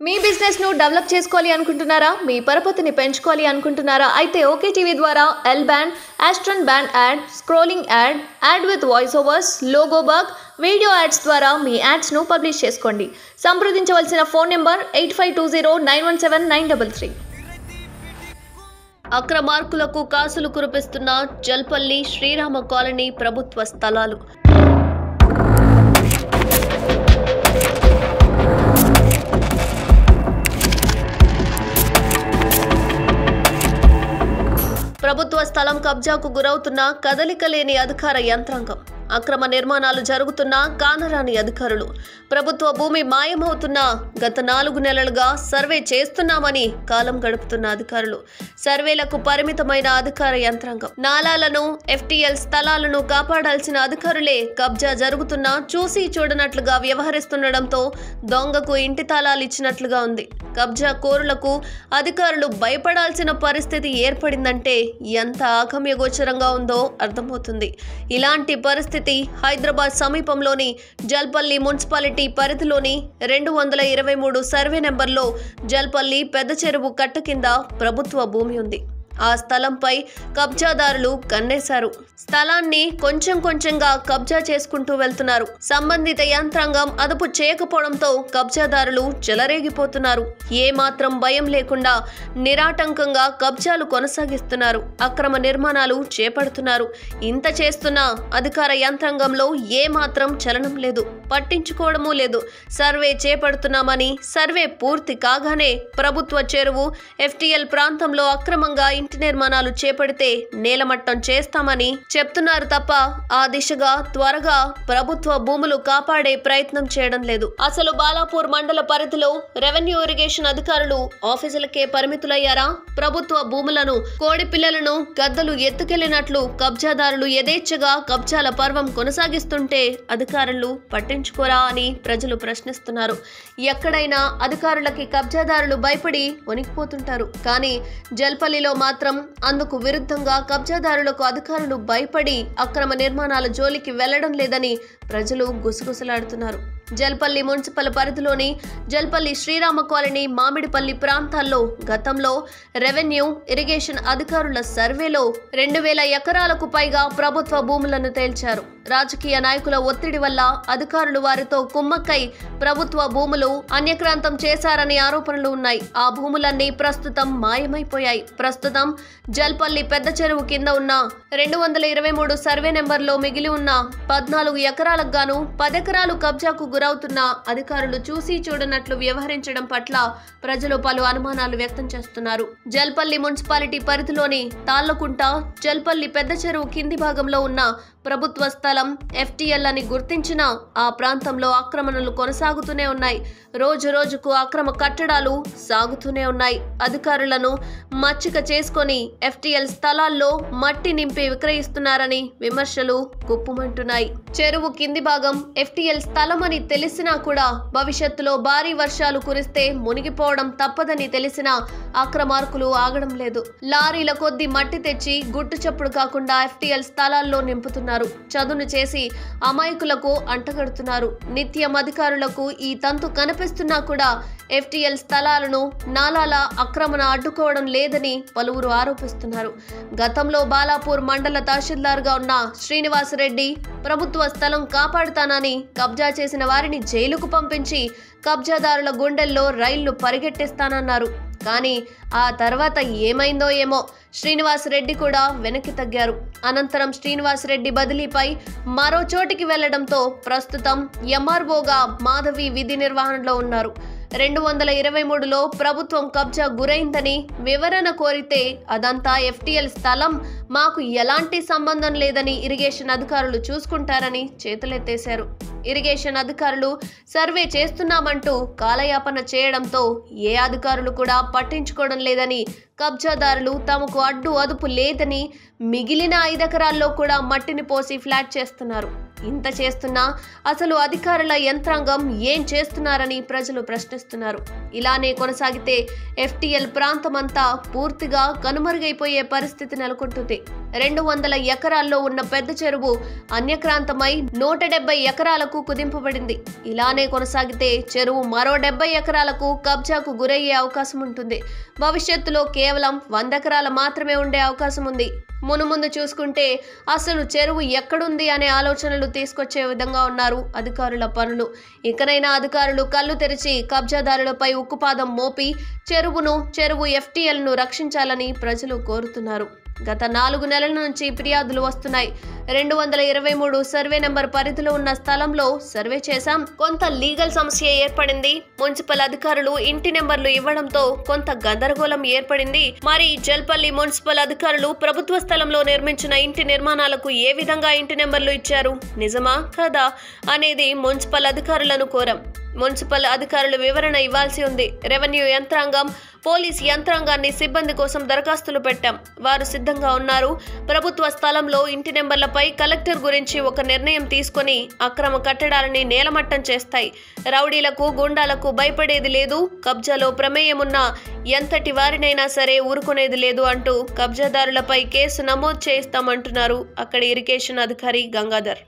మీ business ను develop చేసుకోవాలి అనుకుంటున్నారా? మీ పరపతిని పెంచుకోవాలి అనుకుంటున్నారా? అయితే ఓకే టీవీ ద్వారా L band, Aston band ad, scrolling ad, ad with voice overs, logo bug, video ads ద్వారా మీ యాడ్స్ ను పబ్లిష్ చేసుకోండి. సంప్రదించవలసిన ఫోన్ నెంబర్ 8520917933. అక్రమార్కులకు కాసులు కురిపిస్తున్న జల్పల్లి శ్రీరామ కాలనీ ప్రభుత్వ స్థలాలు. ప్రభుత్వ స్థలం కబ్జాకు గురవుతున్న కదలిక లేని అధికార యంత్రాంగం, అక్రమ నిర్మాణాలు జరుగుతున్న కానరాని అధికారులు, ప్రభుత్వ భూమి మాయమవుతున్న గత 4 నెలలుగా సర్వే చేస్తున్నామని కాలం గడుపుతున్న అధికారులు, సర్వేలకు పరిమితమైన అధికార యంత్రాంగం, నాలాలను ఎఫ్టీఎల్ స్థలాలను కాపాడాల్సిన అధికారులే కబ్జా జరుగుతున్నా చూసి చూడనట్లుగా వ్యవహరిస్తుండటంతో దొంగకు ఇంటి తాళాలు ఇచ్చినట్లుగా ఉంది. కబ్జా కోరులకు అధికారులు భయపడాల్సిన పరిస్థితి ఏర్పడిందంటే ఎంత ఆగమ్యగోచరంగా ఉందో అర్థమవుతుంది. ఇలాంటి పరిస్థితి హైదరాబాద్ సమీపంలోని జల్పల్లి మున్సిపాలిటీ పరిధిలోని 223 సర్వే నెంబర్లో జల్పల్లి పెద్ద చెరువు కట్ట కింద ప్రభుత్వ భూమి ఉంది. ఆ స్థలంపై కబ్జాదారులు కన్నేశారు. స్థలాన్ని కొంచెం కొంచెంగా కబ్జా చేసుకుంటూ వెళ్తున్నారు. సంబంధిత యంత్రాంగం అదుపు చేయకపోవడంతో కబ్జాదారులు చెలరేగిపోతున్నారు. ఏ మాత్రం భయం లేకుండా నిరాటంకంగా కబ్జాలు కొనసాగిస్తున్నారు. అక్రమ నిర్మాణాలు చేపడుతున్నారు. ఇంత చేస్తున్నా అధికార యంత్రాంగంలో ఏ మాత్రం చలనం లేదు, పట్టించుకోవడమూ లేదు. సర్వే చేపడుతున్నామని, సర్వే పూర్తి కాగానే ప్రభుత్వ చెరువు ఎఫ్టీఎల్ ప్రాంతంలో అక్రమంగా ఇంటి నిర్మాణాలు చేపడితే నేలమట్టం చేస్తామని చెప్తున్నారు తప్ప ఆ దిశగా త్వరగా ప్రభుత్వ భూములు కాపాడే ప్రయత్నం చేయడం లేదు. అసలు బాలాపూర్ మండల పరిధిలో రెవెన్యూ ఇరిగేషన్ అధికారులు ఆఫీసులకే పరిమితులయ్యారా? ప్రభుత్వ భూములను, కోడి పిల్లలను గద్దలు ఎత్తుకెళ్లినట్లు కబ్జాదారులు యథేచ్ఛగా కబ్జాల పర్వం కొనసాగిస్తుంటే అధికారులు పట్టించుకోరా అని ప్రజలు ప్రశ్నిస్తున్నారు. ఎక్కడైనా అధికారులకి కబ్జాదారులు భయపడి వణికిపోతుంటారు. కానీ జల్పల్లిలో మాత్రం అందుకు విరుద్ధంగా కబ్జాదారులకు అధికారులు భయపడి అక్రమ నిర్మాణాల జోలికి వెళ్లడం లేదని ప్రజలు గుసగుసలాడుతున్నారు. జల్పల్లి మున్సిపల్ పరిధిలోని జల్పల్లి శ్రీరామ కాలనీ, మామిడిపల్లి ప్రాంతాల్లో గతంలో రెవెన్యూ ఇరిగేషన్ అధికారుల సర్వేలో 2000 ఎకరాలకు పైగా ప్రభుత్వ భూములను తేల్చారు. రాజకీయ నాయకుల ఒత్తిడి వల్ల అధికారులు వారితో కుమ్మక్కై ప్రభుత్వ భూములు అన్యక్రాంతం చేశారనే ఆరోపణలు ఉన్నాయి. ఆ భూములన్నీ ప్రస్తుతం మాయమైపోయాయి. ప్రస్తుతం జల్పల్లి పెద్ద చెరువు కింద ఉన్న 223 సర్వే నెంబర్లో మిగిలి ఉన్న 14 ఎకరాలకు గాను 10 ఎకరాలు కబ్జాకు గురవుతున్న అధికారులు చూసి చూడనట్లు వ్యవహరించడం పట్ల ప్రజలు పలు అనుమానాలు వ్యక్తం చేస్తున్నారు. జల్పల్లి మున్సిపాలిటీ పరిధిలోని తాళ్లకుంట, జల్పల్లి పెద్ద చెరువు కింది భాగంలో ఉన్న ప్రభుత్వ స్థలం ఎఫ్టీఎల్ అని గుర్తించిన ఆ ప్రాంతంలో ఆక్రమణలు కొనసాగుతూనే ఉన్నాయి. రోజు రోజుకు అక్రమ కట్టడాలు సాగుతూనే ఉన్నాయి. అధికారులను మచ్చిక చేసుకొని ఎఫ్టీఎల్ స్థలాల్లో మట్టి నింపి విక్రయిస్తున్నారని విమర్శలు గుప్పుమంటున్నాయి. చెరువు కింది భాగం ఎఫ్టీఎల్ స్థలం అని తెలిసినా కూడా భవిష్యత్తులో భారీ వర్షాలు కురిస్తే మునిగిపోవడం తప్పదని తెలిసినా అక్రమార్కులు ఆగడం లేదు. లారీల కొద్ది మట్టి తెచ్చి గుట్టు చప్పుడు కాకుండా ఎఫ్టీఎల్ స్థలాల్లో నింపుతున్నారు. చదును చేసి అమాయకులకు అంటగడుతున్నారు. నిత్యం అధికారులకు ఈ తంతు కనిపిస్తున్నా కూడా ఎఫ్టీఎల్ స్థలాలను, నాలాల ఆక్రమణ అడ్డుకోవడం లేదని పలువురు ఆరోపిస్తున్నారు. గతంలో బాలాపూర్ మండల తహసీల్దార్గా ఉన్న శ్రీనివాసరెడ్డి ప్రభుత్వ స్థలం కాపాడుతానని కబ్జా చేసిన వారిని జైలుకు పంపించి కబ్జాదారుల గుండెల్లో రైళ్లు పరిగెట్టిస్తానన్నారు. కానీ ఆ తర్వాత ఏమైందో ఏమో, శ్రీనివాసరెడ్డి కూడా వెనక్కి తగ్గారు. అనంతరం శ్రీనివాసరెడ్డి బదిలీపై మరో చోటికి వెళ్లడంతో ప్రస్తుతం ఎంఆర్ఓగా మాధవి విధి నిర్వహణలో ఉన్నారు. 223లో ప్రభుత్వం కబ్జా గురైందని వివరణ కోరితే అదంతా ఎఫ్టీఎల్ స్థలం, మాకు ఎలాంటి సంబంధం లేదని ఇరిగేషన్ అధికారులు చూసుకుంటారని చేతులెత్తేశారు. ఇరిగేషన్ అధికారులు సర్వే చేస్తున్నామంటూ కాలయాపన చేయడంతో ఏ అధికారులు కూడా పట్టించుకోవడం లేదని, కబ్జాదారులు తమకు అడ్డు అదుపు లేదని మిగిలిన 5 ఎకరాల్లో కూడా మట్టిని పోసి ఫ్లాట్ చేస్తున్నారు. ఇంత చేస్తున్నా అసలు అధికారుల యంత్రాంగం ఏం చేస్తున్నారని ప్రజలు ప్రశ్నిస్తున్నారు. ఇలానే కొనసాగితే ఎఫ్టీఎల్ ప్రాంతమంతా పూర్తిగా కనుమరుగైపోయే పరిస్థితి నెలకొంటుంది. 200 ఎకరాల్లో ఉన్న పెద్ద చెరువు అన్యక్రాంతమై 170 ఎకరాలకు కుదింపబడింది. ఇలానే కొనసాగితే చెరువు మరో 70 ఎకరాలకు కబ్జాకు గురయ్యే అవకాశం ఉంటుంది. భవిష్యత్తులో కేవలం 100 ఎకరాలు మాత్రమే ఉండే అవకాశం ఉంది. మునుముందు చూసుకుంటే అసలు చెరువు ఎక్కడుంది అనే ఆలోచనలు తీసుకొచ్చే విధంగా ఉన్నారు అధికారుల పనులు. ఇకనైనా అధికారులు కళ్ళు తెరిచి కబ్జాదారులపై ఉక్కుపాదం మోపి చెరువు FTLను రక్షించాలని ప్రజలు కోరుతున్నారు. గత 4 నెలల నుంచి ఫిర్యాదులు వస్తున్నాయి. 223 సర్వే నెంబర్ పరిధిలో ఉన్న స్థలంలో సర్వే చేశాం. కొంత లీగల్ సమస్య ఏర్పడింది. మున్సిపల్ అధికారులు ఇంటి నెంబర్లు ఇవ్వడంతో కొంత గందరగోళం ఏర్పడింది. మరి జల్పల్లి మున్సిపల్ అధికారులు ప్రభుత్వ స్థలంలో నిర్మించిన ఇంటి నిర్మాణాలకు ఏ విధంగా ఇంటి నెంబర్లు ఇచ్చారు, నిజమా కాదా అనేది మున్సిపల్ అధికారులను కోరాం. మున్సిపల్ అధికారులు వివరణ ఇవ్వాల్సి ఉంది. రెవెన్యూ యంత్రాంగం, పోలీస్ యంత్రాంగాన్ని సిబ్బంది కోసం దరఖాస్తులు పెట్టాం. వారు సిద్ధంగా ఉన్నారు. ప్రభుత్వ స్థలంలో ఇంటి నెంబర్లపై కలెక్టర్ గురించి ఒక నిర్ణయం తీసుకొని అక్రమ కట్టడాలని నేలమట్టం చేస్తాయి. రౌడీలకు, గుండాలకు భయపడేది లేదు. కబ్జాలో ప్రమేయమున్న ఎంతటి వారినైనా సరే ఊరుకునేది లేదు అంటూ కబ్జాదారులపై కేసు నమోదు చేయిస్తామంటున్నారు అక్కడి ఇరిగేషన్ అధికారి గంగాధర్.